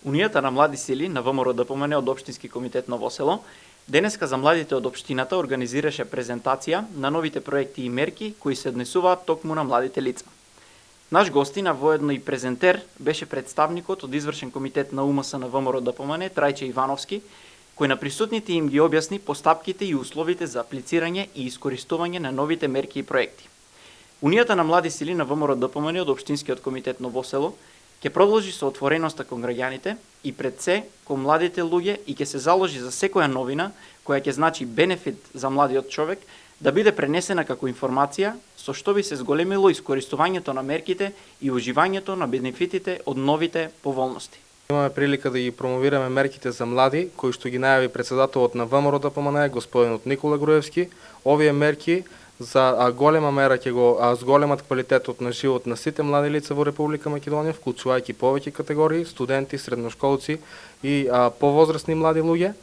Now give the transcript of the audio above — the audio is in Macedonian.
Унијата на млади сили на ВМРО ДПМН од Општински комитет Ново село денеска за младите од општината организираше презентација на новите проекти и мерки кои се однесуваат токму на младите лица. Наш гостин, а воедно и презентер, беше представникот од извршен комитет на УМС на ВМРО ДПМН Трајче Ивановски, кој на присутните им ги објасни постапките и условите за аплицирање и искористување на новите мерки и проекти. Унијата на млади сили на ВМРО ДПМН од Општинскиот комитет Ново село ќе продолжи со отвореноста кон граѓаните и пред се кон младите луѓе и ќе се заложи за секоја новина која ќе значи бенефит за младиот човек да биде пренесена како информација со што би се зголемило искористувањето на мерките и уживањето на бенефитите од новите поволности. Имаме прилика да ги промовираме мерките за млади, кои што ги најави председателот на ВМРО ДПМН, господинот Никола Груевски. Овие мерки за голема мера ќе го зголемат квалитетот на живот на сите млади лица во Република Македонија, вклучувајќи повеќе категории, студенти, средношколци и повозрасни млади луѓе.